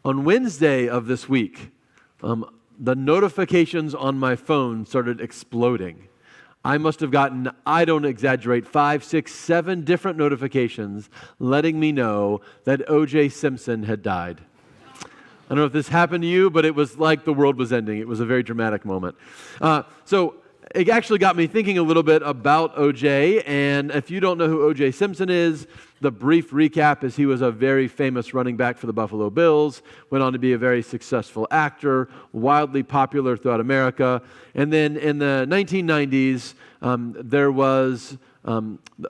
On Wednesday of this week, the notifications on my phone started exploding. I must have gotten, I don't exaggerate, 5, 6, 7 different notifications letting me know that O.J. Simpson had died. I don't know if this happened to you, but it was like the world was ending. It was a very dramatic moment. So it actually got me thinking a little bit about O.J., and if you don't know who O.J. Simpson is, the brief recap is he was a very famous running back for the Buffalo Bills, went on to be a very successful actor, wildly popular throughout America. And then in the 1990s, there was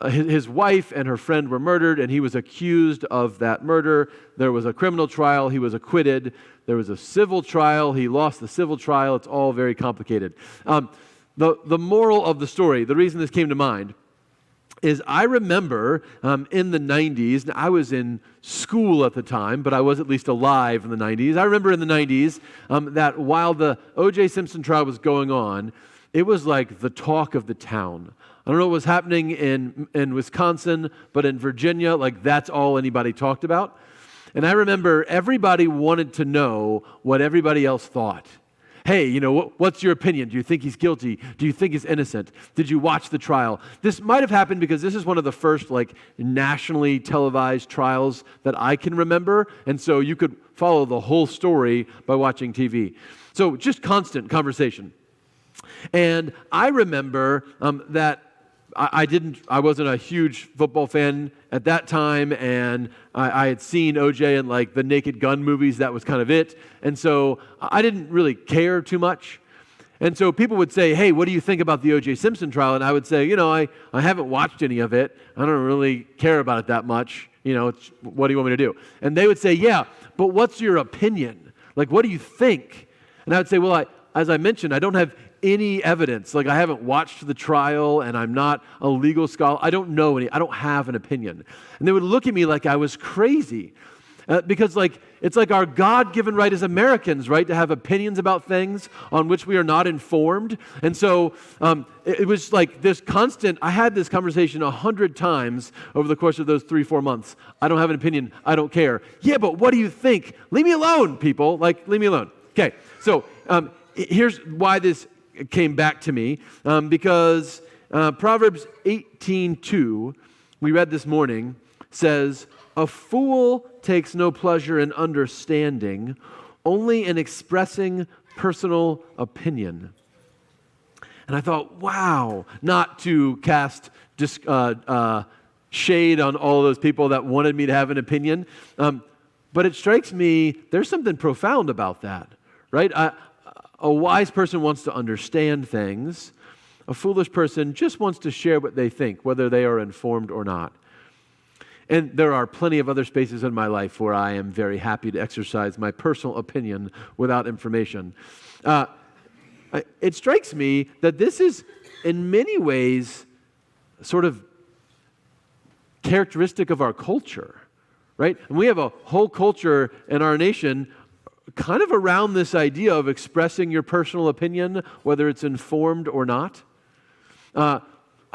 his wife and her friend were murdered, and he was accused of that murder. There was a criminal trial. He was acquitted. There was a civil trial. He lost the civil trial. It's all very complicated. The moral of the story, the reason this came to mind, is I remember in the 90s, I was in school at the time, but I was at least alive in the 90s. I remember in the 90s that while the O.J. Simpson trial was going on, it was like the talk of the town. I don't know what was happening in Wisconsin, but in Virginia, like that's all anybody talked about. And I remember everybody wanted to know what everybody else thought. Hey, you know, what's your opinion? Do you think he's guilty? Do you think he's innocent? Did you watch the trial? This might have happened because this is one of the first nationally televised trials that I can remember. And so you could follow the whole story by watching TV. So just constant conversation. And I remember that I wasn't a huge football fan at that time, and I had seen O.J. in the Naked Gun movies. That was kind of it. And so I didn't really care too much. And so people would say, hey, what do you think about the O.J. Simpson trial? And I would say, I haven't watched any of it. I don't really care about it that much. What do you want me to do? And they would say, yeah, but what's your opinion? What do you think? And I would say, well, as I mentioned, I don't have any evidence. I haven't watched the trial, and I'm not a legal scholar. I don't know any. I don't have an opinion. And they would look at me like I was crazy. Because it's our God-given right as Americans, right, to have opinions about things on which we are not informed. And so it was this constant, I had this conversation 100 times over the course of those 3-4 months. I don't have an opinion. I don't care. Yeah, but what do you think? Leave me alone, people. Leave me alone. Okay, so here's why this came back to me, because Proverbs 18:2, we read this morning, says, a fool takes no pleasure in understanding, only in expressing personal opinion. And I thought, wow, not to cast shade on all those people that wanted me to have an opinion, but it strikes me there's something profound about that, right? A wise person wants to understand things. A foolish person just wants to share what they think, whether they are informed or not. And there are plenty of other spaces in my life where I am very happy to exercise my personal opinion without information. It strikes me that this is, in many ways, sort of characteristic of our culture, right? And we have a whole culture in our nation kind of around this idea of expressing your personal opinion, whether it's informed or not.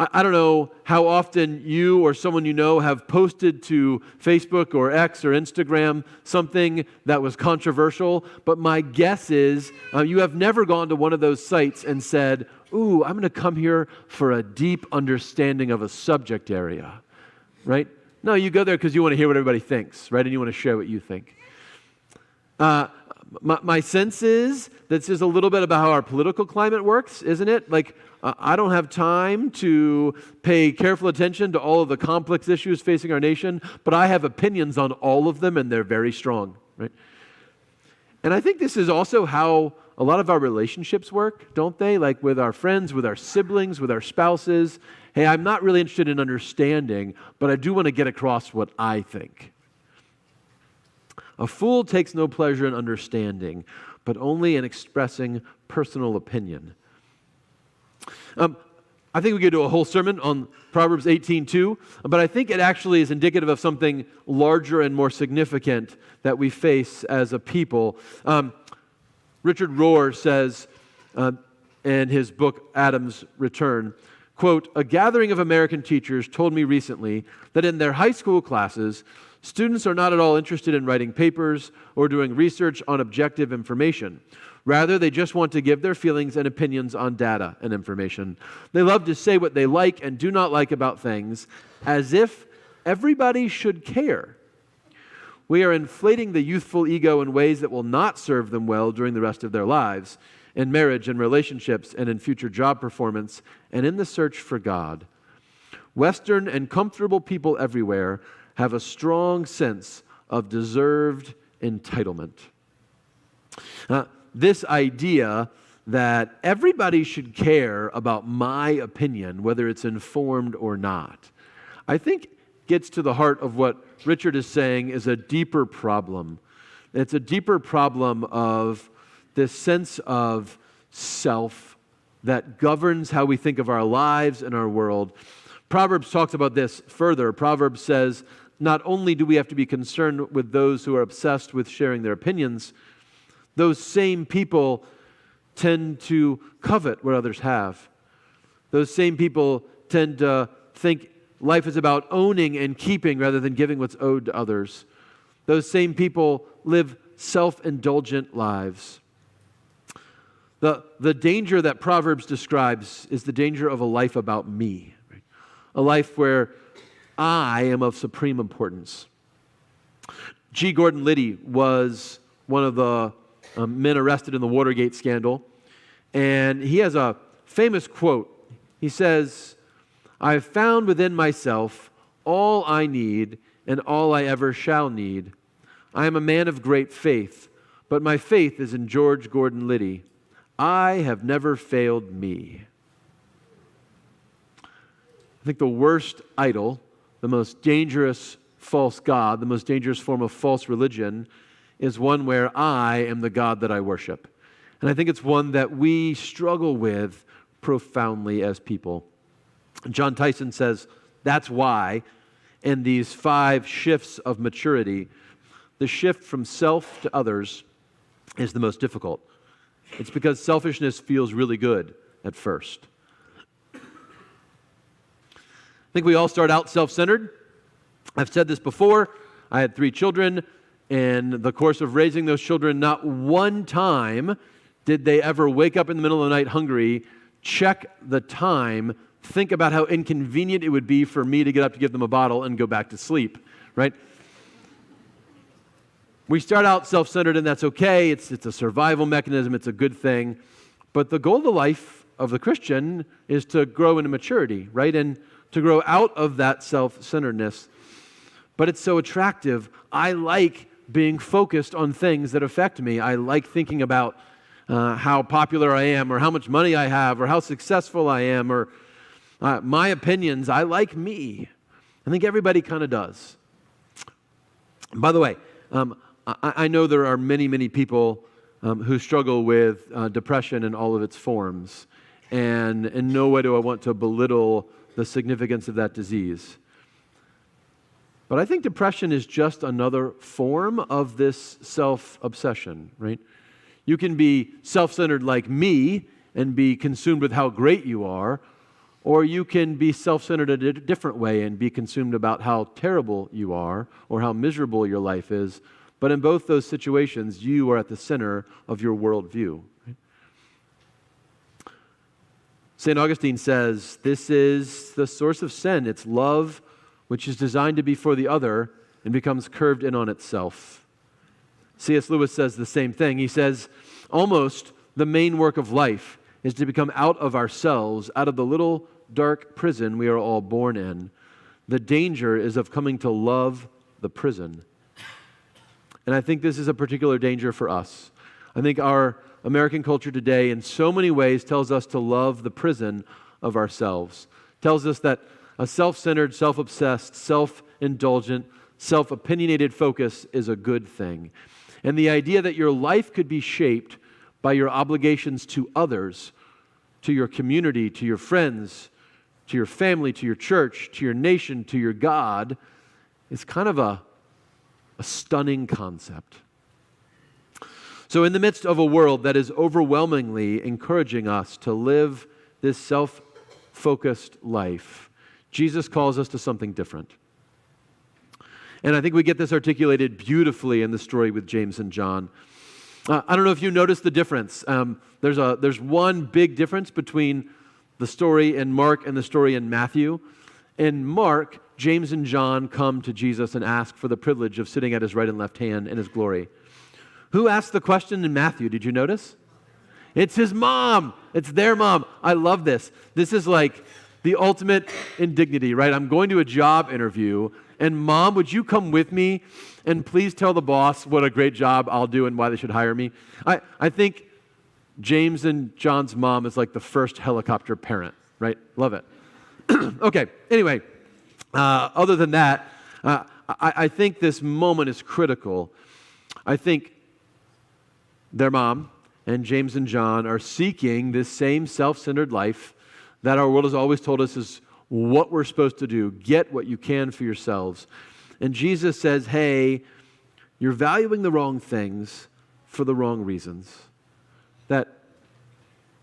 I don't know how often you or someone you know have posted to Facebook or X or Instagram something that was controversial, but my guess is you have never gone to one of those sites and said, ooh, I'm going to come here for a deep understanding of a subject area, right? No, you go there because you want to hear what everybody thinks, right? And you want to share what you think. My sense is this is a little bit about how our political climate works, isn't it? I don't have time to pay careful attention to all of the complex issues facing our nation, but I have opinions on all of them, and they're very strong, right? And I think this is also how a lot of our relationships work, don't they? With our friends, with our siblings, with our spouses. Hey, I'm not really interested in understanding, but I do want to get across what I think. A fool takes no pleasure in understanding, but only in expressing personal opinion. I think we could do a whole sermon on Proverbs 18:2, but I think it actually is indicative of something larger and more significant that we face as a people. Richard Rohr says in his book, Adam's Return, quote, a gathering of American teachers told me recently that in their high school classes, Students are not at all interested in writing papers or doing research on objective information. Rather, they just want to give their feelings and opinions on data and information. They love to say what they like and do not like about things, as if everybody should care. We are inflating the youthful ego in ways that will not serve them well during the rest of their lives, in marriage and relationships and in future job performance and in the search for God. Western and comfortable people everywhere have a strong sense of deserved entitlement. This idea that everybody should care about my opinion, whether it's informed or not, I think gets to the heart of what Richard is saying is a deeper problem. It's a deeper problem of this sense of self that governs how we think of our lives and our world. Proverbs talks about this further. Proverbs says, not only do we have to be concerned with those who are obsessed with sharing their opinions, those same people tend to covet what others have. Those same people tend to think life is about owning and keeping rather than giving what's owed to others. Those same people live self-indulgent lives. The danger that Proverbs describes is the danger of a life about me, right? A life where I am of supreme importance. G. Gordon Liddy was one of the men arrested in the Watergate scandal, and he has a famous quote. He says, "I have found within myself all I need and all I ever shall need. I am a man of great faith, but my faith is in George Gordon Liddy. I have never failed me." I think the worst idol, the most dangerous false god, the most dangerous form of false religion is one where I am the God that I worship. And I think it's one that we struggle with profoundly as people. John Tyson says that's why in these 5 shifts of maturity, the shift from self to others is the most difficult. It's because selfishness feels really good at first. I think we all start out self-centered. I've said this before. I had 3 children. In the course of raising those children, not one time did they ever wake up in the middle of the night hungry, check the time, think about how inconvenient it would be for me to get up to give them a bottle and go back to sleep, right? We start out self-centered, and that's okay. It's a survival mechanism. It's a good thing. But the goal of the life of the Christian is to grow into maturity, right? And to grow out of that self-centeredness. But it's so attractive. I like being focused on things that affect me. I like thinking about how popular I am, or how much money I have, or how successful I am, or my opinions. I like me. I think everybody kind of does. By the way, I know there are many, many people who struggle with depression in all of its forms. And in no way do I want to belittle the significance of that disease. But I think depression is just another form of this self-obsession, right? You can be self-centered like me and be consumed with how great you are, or you can be self-centered in a different way and be consumed about how terrible you are or how miserable your life is. But in both those situations, you are at the center of your worldview. Right? St. Augustine says, this is the source of sin. It's love which is designed to be for the other and becomes curved in on itself. C.S. Lewis says the same thing. He says, almost the main work of life is to become out of ourselves, out of the little dark prison we are all born in. The danger is of coming to love the prison. And I think this is a particular danger for us. I think our American culture today in so many ways tells us to love the prison of ourselves. Tells us that a self-centered, self-obsessed, self-indulgent, self-opinionated focus is a good thing. And the idea that your life could be shaped by your obligations to others, to your community, to your friends, to your family, to your church, to your nation, to your God, is kind of a stunning concept. So in the midst of a world that is overwhelmingly encouraging us to live this self-focused life, Jesus calls us to something different. And I think we get this articulated beautifully in the story with James and John. I don't know if you noticed the difference. There's one big difference between the story in Mark and the story in Matthew. In Mark, James and John come to Jesus and ask for the privilege of sitting at his right and left hand in his glory. Who asked the question in Matthew? Did you notice? It's his mom. It's their mom. I love this. This is like the ultimate indignity, right? I'm going to a job interview, and Mom, would you come with me and please tell the boss what a great job I'll do and why they should hire me? I think James and John's mom is like the first helicopter parent, right? Love it. Okay, anyway, other than that, I think this moment is critical. I think their mom and James and John are seeking this same self-centered life that our world has always told us is what we're supposed to do. Get what you can for yourselves. And Jesus says, hey, you're valuing the wrong things for the wrong reasons. That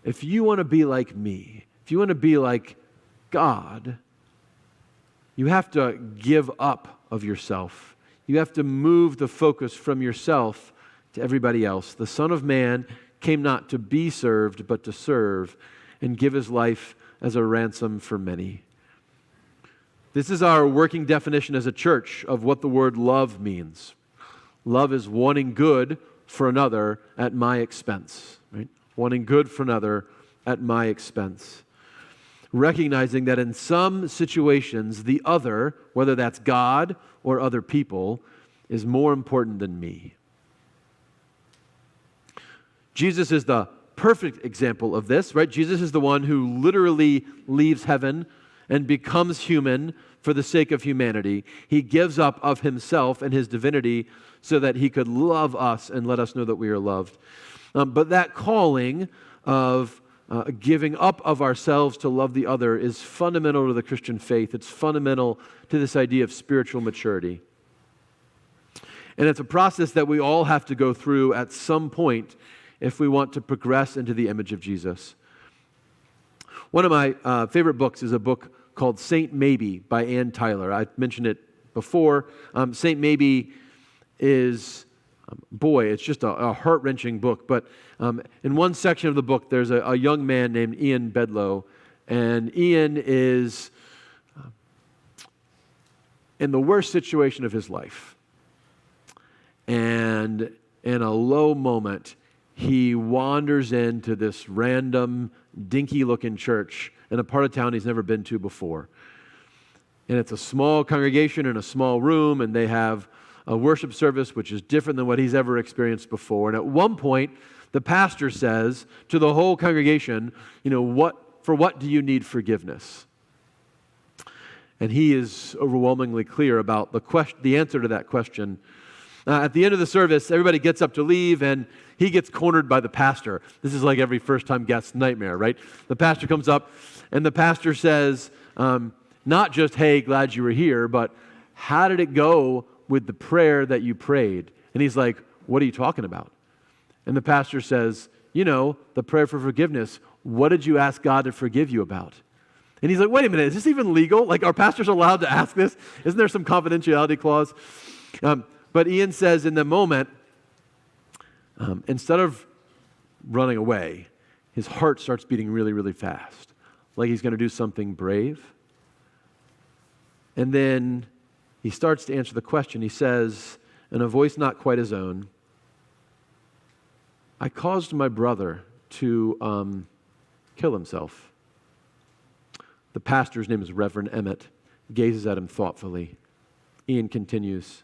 if you want to be like me, if you want to be like God, you have to give up of yourself. You have to move the focus from yourself to everybody else. The Son of Man came not to be served, but to serve and give his life as a ransom for many. This is our working definition as a church of what the word love means. Love is wanting good for another at my expense, right? Wanting good for another at my expense. Recognizing that in some situations, the other, whether that's God or other people, is more important than me. Jesus is the perfect example of this, right? Jesus is the one who literally leaves heaven and becomes human for the sake of humanity. He gives up of himself and his divinity so that he could love us and let us know that we are loved. But that calling of giving up of ourselves to love the other is fundamental to the Christian faith. It's fundamental to this idea of spiritual maturity. And it's a process that we all have to go through at some point if we want to progress into the image of Jesus. One of my favorite books is a book called Saint Maybe by Ann Tyler. I mentioned it before. Saint Maybe is, it's just a heart-wrenching book. But in one section of the book, there's a young man named Ian Bedlow. And Ian is in the worst situation of his life. And in a low moment, he wanders into this random, dinky-looking church in a part of town he's never been to before. And it's a small congregation in a small room, and they have a worship service which is different than what he's ever experienced before. And at one point, the pastor says to the whole congregation, for what do you need forgiveness? And he is overwhelmingly clear about the answer to that question. At the end of the service, everybody gets up to leave, and he gets cornered by the pastor. This is like every first-time guest's nightmare, right? The pastor comes up, and the pastor says, not just, hey, glad you were here, but how did it go with the prayer that you prayed? And he's like, what are you talking about? And the pastor says, the prayer for forgiveness. What did you ask God to forgive you about? And he's like, wait a minute, is this even legal? Like, are pastors allowed to ask this? Isn't there some confidentiality clause? But Ian says in the moment, instead of running away, his heart starts beating really, really fast, like he's going to do something brave. And then he starts to answer the question. He says, in a voice not quite his own, I caused my brother to kill himself. The pastor's name is Reverend Emmett. Gazes at him thoughtfully. Ian continues,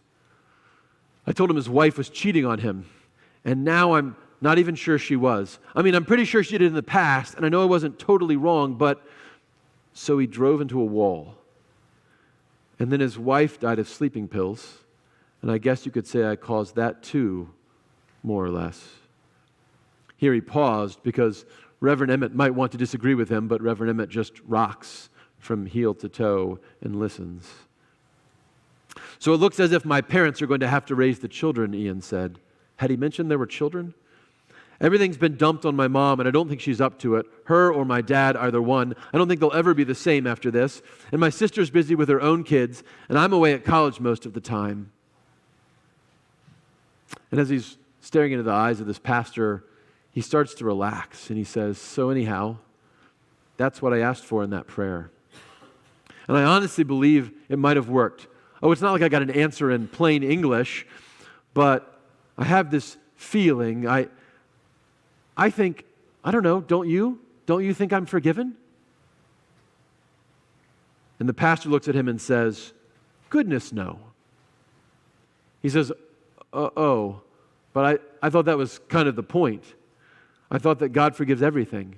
I told him his wife was cheating on him, and now I'm not even sure she was. I'm pretty sure she did in the past, and I know I wasn't totally wrong, but so he drove into a wall. And then his wife died of sleeping pills, and I guess you could say I caused that too, more or less. Here he paused because Reverend Emmett might want to disagree with him, but Reverend Emmett just rocks from heel to toe and listens. So it looks as if my parents are going to have to raise the children, Ian said. Had he mentioned there were children? Everything's been dumped on my mom, and I don't think she's up to it. Her or my dad, either one. I don't think they'll ever be the same after this. And my sister's busy with her own kids, and I'm away at college most of the time. And as he's staring into the eyes of this pastor, he starts to relax, and he says, so anyhow, that's what I asked for in that prayer. And I honestly believe it might have worked. Oh, it's not like I got an answer in plain English, but I have this feeling. I think, I don't know, don't you? Don't you think I'm forgiven? And the pastor looks at him and says, goodness, no. He says, but I thought that was kind of the point. I thought that God forgives everything.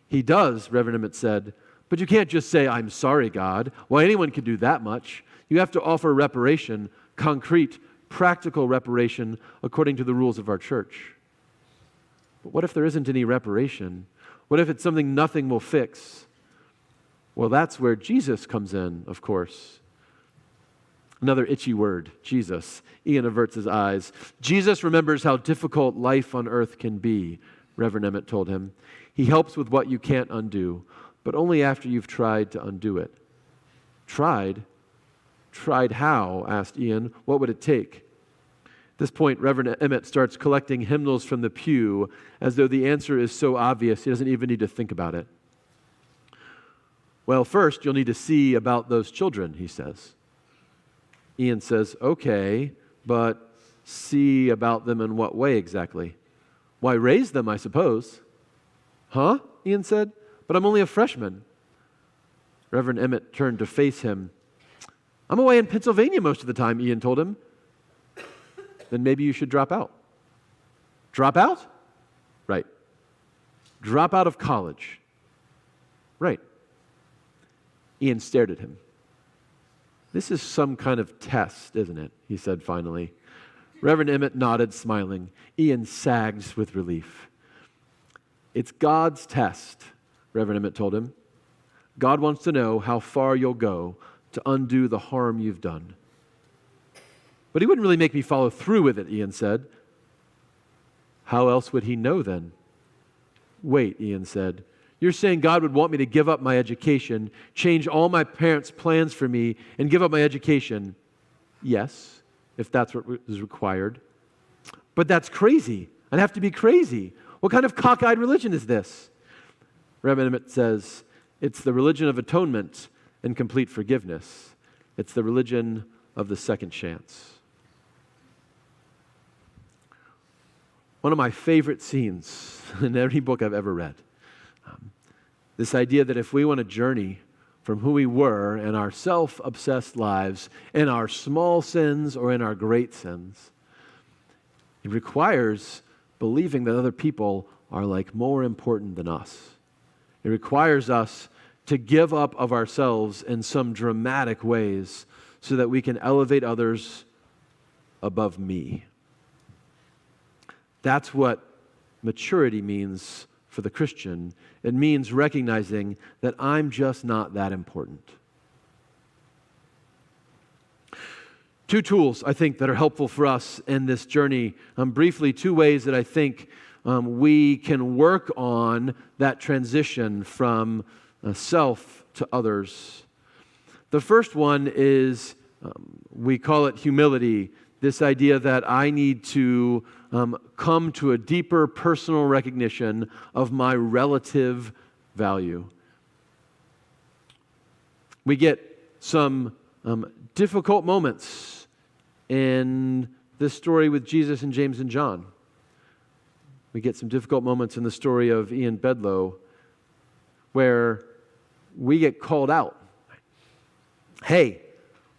He does, Reverend Emmett said, but you can't just say, I'm sorry, God. Well, anyone can do that much. You have to offer reparation, concrete, practical reparation according to the rules of our church. But what if there isn't any reparation? What if it's something nothing will fix? Well, that's where Jesus comes in, of course. Another itchy word, Jesus. Ian averts his eyes. Jesus remembers how difficult life on earth can be, Reverend Emmett told him. He helps with what you can't undo, but only after you've tried to undo it. Tried? Tried how? Asked Ian. What would it take? At this point, Reverend Emmett starts collecting hymnals from the pew as though the answer is so obvious he doesn't even need to think about it. Well, first, you'll need to see about those children, he says. Ian says, okay, but see about them in what way exactly? Why, raise them, I suppose. Huh? Ian said, but I'm only a freshman. Reverend Emmett turned to face him. I'm away in Pennsylvania most of the time, Ian told him. Then maybe you should drop out. Drop out? Right. Drop out of college. Right. Ian stared at him. This is some kind of test, isn't it? He said finally. Reverend Emmett nodded, smiling. Ian sagged with relief. It's God's test, Reverend Emmett told him. God wants to know how far you'll go to undo the harm you've done. But he wouldn't really make me follow through with it, Ian said. How else would he know then? Wait, Ian said. You're saying God would want me to give up my education, change all my parents' plans for me, and give up my education? Yes, if that's what is required. But that's crazy. I'd have to be crazy. What kind of cockeyed religion is this? Reverend Emmett says, it's the religion of atonement and complete forgiveness. It's the religion of the second chance. One of my favorite scenes in any book I've ever read. This idea that if we want to journey from who we were in our self-obsessed lives, in our small sins or in our great sins, it requires believing that other people are like more important than us. It requires us to give up of ourselves in some dramatic ways so that we can elevate others above me. That's what maturity means for the Christian. It means recognizing that I'm just not that important. Two tools, I think, that are helpful for us in this journey. Briefly, two ways that I think we can work on that transition from self to others. The first one is, we call it humility, this idea that I need to come to a deeper personal recognition of my relative value. We get some difficult moments in this story with Jesus and James and John. We get some difficult moments in the story of Ian Bedlow where we get called out. Hey,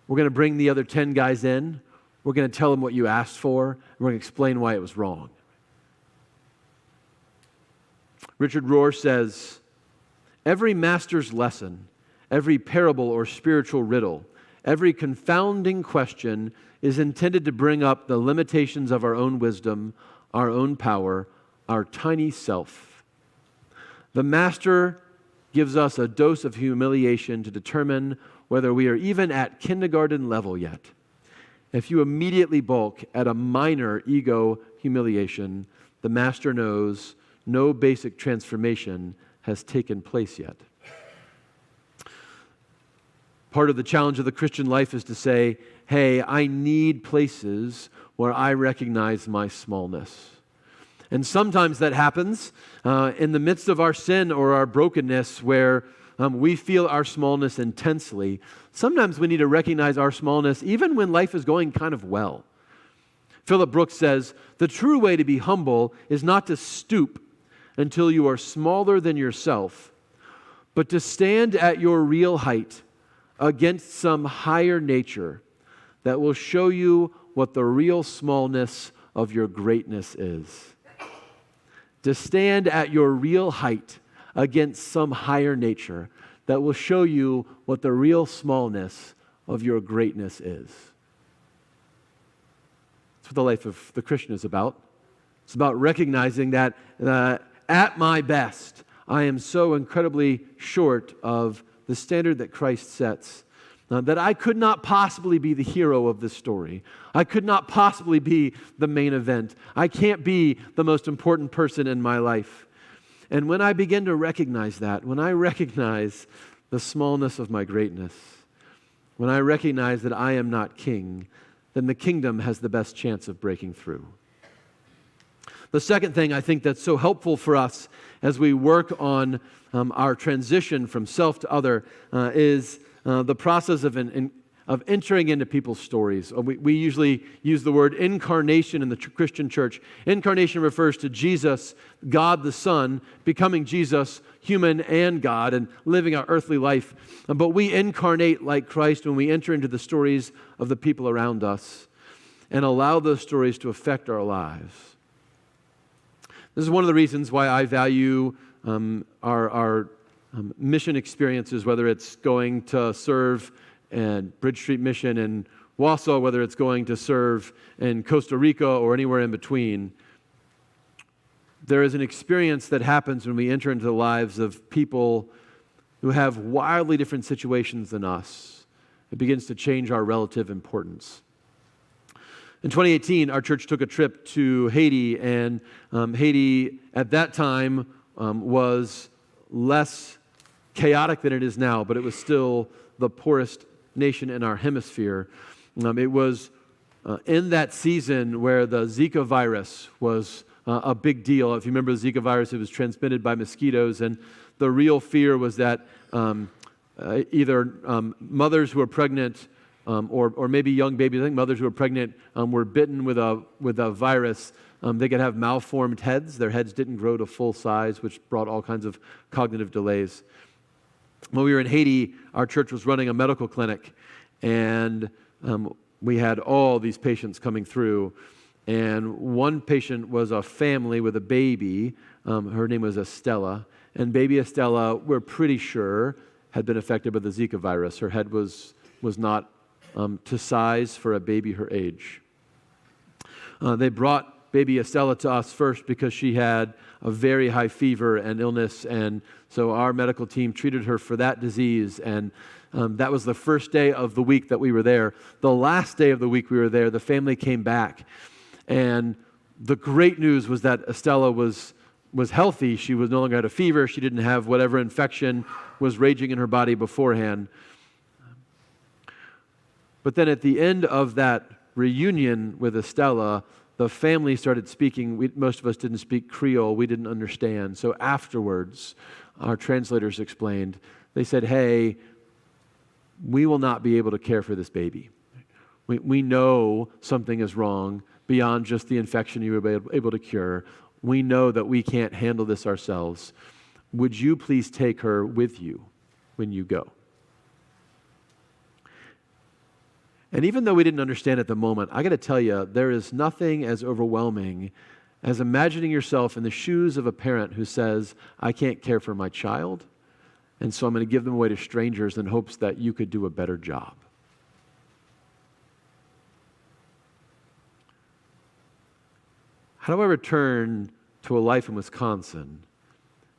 we're going to bring the other 10 guys in. We're going to tell them what you asked for. And we're going to explain why it was wrong. Richard Rohr says, every master's lesson, every parable or spiritual riddle, every confounding question is intended to bring up the limitations of our own wisdom, our own power, our tiny self. The master gives us a dose of humiliation to determine whether we are even at kindergarten level yet. If you immediately balk at a minor ego humiliation, the master knows no basic transformation has taken place yet. Part of the challenge of the Christian life is to say, hey, I need places where I recognize my smallness. And sometimes that happens in the midst of our sin or our brokenness where we feel our smallness intensely. Sometimes we need to recognize our smallness even when life is going kind of well. Philip Brooks says, the true way to be humble is not to stoop until you are smaller than yourself, but to stand at your real height against some higher nature that will show you what the real smallness of your greatness is. To stand at your real height against some higher nature that will show you what the real smallness of your greatness is. That's what the life of the Christian is about. It's about recognizing that at my best, I am so incredibly short of the standard that Christ sets, that I could not possibly be the hero of this story. I could not possibly be the main event. I can't be the most important person in my life. And when I begin to recognize that, when I recognize the smallness of my greatness, when I recognize that I am not king, then the kingdom has the best chance of breaking through. The second thing I think that's so helpful for us as we work on our transition from self to other is the process of entering into people's stories. We usually use the word incarnation in the Christian church. Incarnation refers to Jesus, God the Son, becoming Jesus, human and God, and living our earthly life. But we incarnate like Christ when we enter into the stories of the people around us and allow those stories to affect our lives. This is one of the reasons why I value our mission experiences, whether it's going to serve at Bridge Street Mission in Wausau, whether it's going to serve in Costa Rica or anywhere in between. There is an experience that happens when we enter into the lives of people who have wildly different situations than us. It begins to change our relative importance. In 2018, our church took a trip to Haiti, and Haiti at that time was less chaotic than it is now, but it was still the poorest nation in our hemisphere. It was in that season where the Zika virus was a big deal. If you remember the Zika virus, it was transmitted by mosquitoes, and the real fear was that either mothers who were pregnant or maybe young babies, I think mothers who were pregnant were bitten with a virus. They could have malformed heads. Their heads didn't grow to full size, which brought all kinds of cognitive delays. When we were in Haiti, our church was running a medical clinic, and we had all these patients coming through. And one patient was a family with a baby. Her name was Estella. And baby Estella, we're pretty sure, had been affected by the Zika virus. Her head was not to size for a baby her age. They brought baby Estella to us first because she had a very high fever and illness, and so our medical team treated her for that disease, and that was the first day of the week that we were there. The last day of the week we were there, the family came back, and the great news was that Estella was healthy. She was no longer had a fever. She didn't have whatever infection was raging in her body beforehand. But then at the end of that reunion with Estella, the family started speaking. Most of us didn't speak Creole. We didn't understand. So afterwards, our translators explained. They said, hey, we will not be able to care for this baby. We know something is wrong beyond just the infection you were able to cure. We know that we can't handle this ourselves. Would you please take her with you when you go? And even though we didn't understand at the moment, I got to tell you, there is nothing as overwhelming as imagining yourself in the shoes of a parent who says, I can't care for my child, and so I'm going to give them away to strangers in hopes that you could do a better job. How do I return to a life in Wisconsin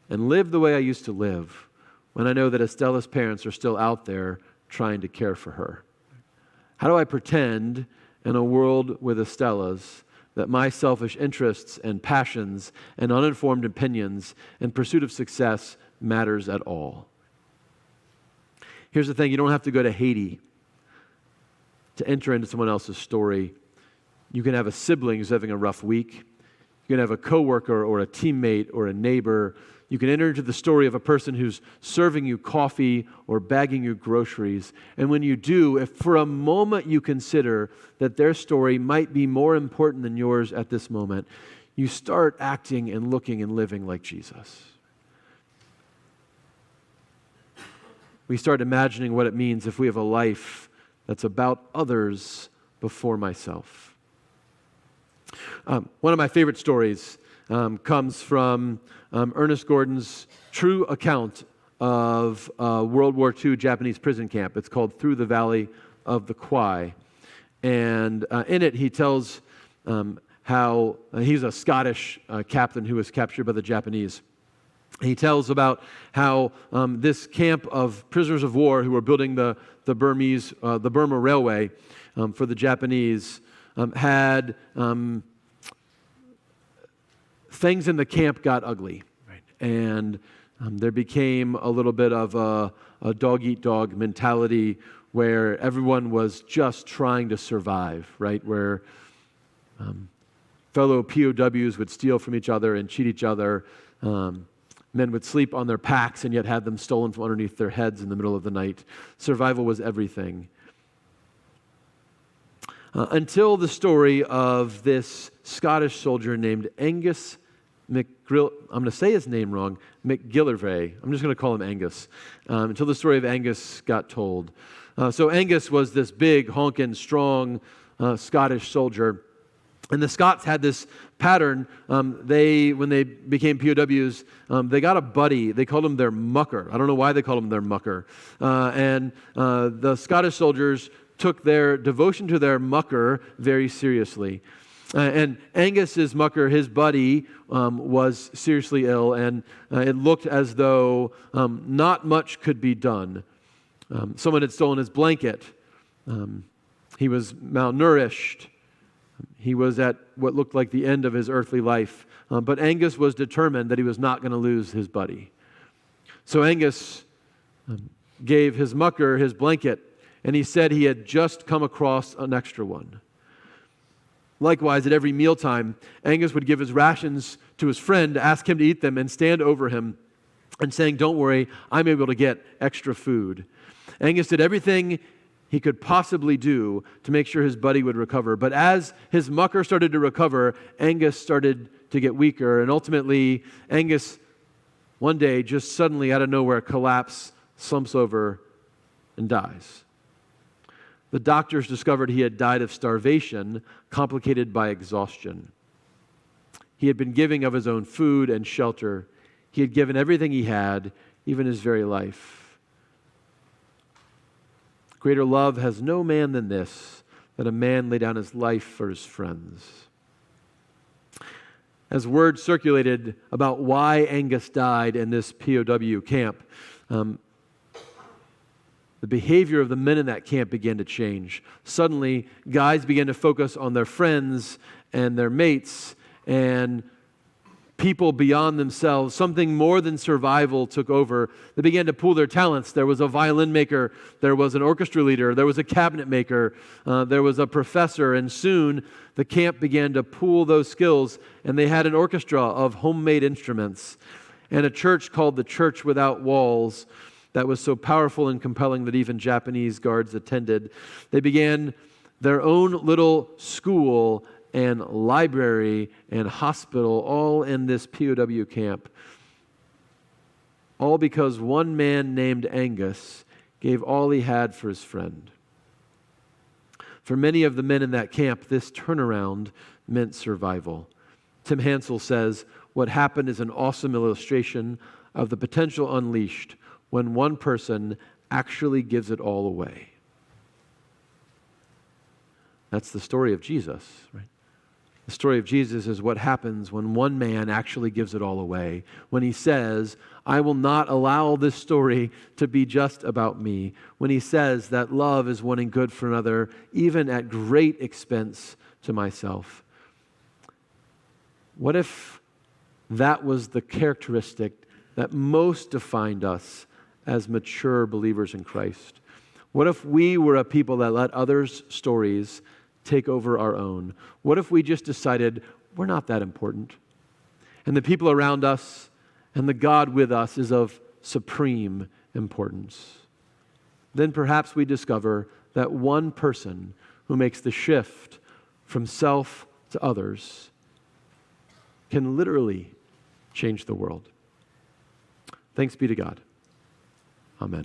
and live the way I used to live when I know that Estella's parents are still out there trying to care for her? How do I pretend in a world with Estella's that my selfish interests and passions and uninformed opinions in pursuit of success matters at all. Here's the thing, you don't have to go to Haiti to enter into someone else's story. You can have a sibling who's having a rough week. You can have a coworker or a teammate or a neighbor. You can enter into the story of a person who's serving you coffee or bagging you groceries. And when you do, if for a moment you consider that their story might be more important than yours at this moment, you start acting and looking and living like Jesus. We start imagining what it means if we have a life that's about others before myself. One of my favorite stories comes from Ernest Gordon's true account of World War II Japanese prison camp. It's called Through the Valley of the Kwai. And in it, he tells how he's a Scottish captain who was captured by the Japanese. He tells about how this camp of prisoners of war who were building the Burma Railway for the Japanese had things in the camp got ugly. Right. And there became a little bit of a dog-eat-dog mentality where everyone was just trying to survive, right? Where fellow POWs would steal from each other and cheat each other. Men would sleep on their packs and yet have them stolen from underneath their heads in the middle of the night. Survival was everything. Until the story of this Scottish soldier named Angus I'm going to say his name wrong, McGillivray. I'm just going to call him Angus. Until the story of Angus got told. So Angus was this big, honking, strong Scottish soldier. And the Scots had this pattern. When they became POWs, they got a buddy. They called him their mucker. I don't know why they called him their mucker. And the Scottish soldiers took their devotion to their mucker very seriously. And Angus's mucker, his buddy, was seriously ill, and it looked as though not much could be done. Someone had stolen his blanket. He was malnourished. He was at what looked like the end of his earthly life. But Angus was determined that he was not going to lose his buddy. So Angus gave his mucker his blanket, and he said he had just come across an extra one. Likewise, at every mealtime, Angus would give his rations to his friend, ask him to eat them, and stand over him and saying, "Don't worry, I'm able to get extra food." Angus did everything he could possibly do to make sure his buddy would recover. But as his mucker started to recover, Angus started to get weaker, and ultimately, Angus, one day, just suddenly out of nowhere, collapses, slumps over, and dies. The doctors discovered he had died of starvation, complicated by exhaustion. He had been giving of his own food and shelter. He had given everything he had, even his very life. Greater love has no man than this, that a man lay down his life for his friends. As word circulated about why Angus died in this POW camp, the behavior of the men in that camp began to change. Suddenly, guys began to focus on their friends and their mates and people beyond themselves. Something more than survival took over. They began to pool their talents. There was a violin maker. There was an orchestra leader. There was a cabinet maker. There was a professor. And soon, the camp began to pool those skills, and they had an orchestra of homemade instruments and a church called the Church Without Walls that was so powerful and compelling that even Japanese guards attended. They began their own little school and library and hospital, all in this POW camp. All because one man named Angus gave all he had for his friend. For many of the men in that camp, this turnaround meant survival. Tim Hansel says, "What happened is an awesome illustration of the potential unleashed when one person actually gives it all away." That's the story of Jesus, right? The story of Jesus is what happens when one man actually gives it all away. When he says, "I will not allow this story to be just about me." When he says that love is wanting good for another, even at great expense to myself. What if that was the characteristic that most defined us as mature believers in Christ? What if we were a people that let others' stories take over our own? What if we just decided we're not that important, and the people around us and the God with us is of supreme importance? Then perhaps we discover that one person who makes the shift from self to others can literally change the world. Thanks be to God. Amen.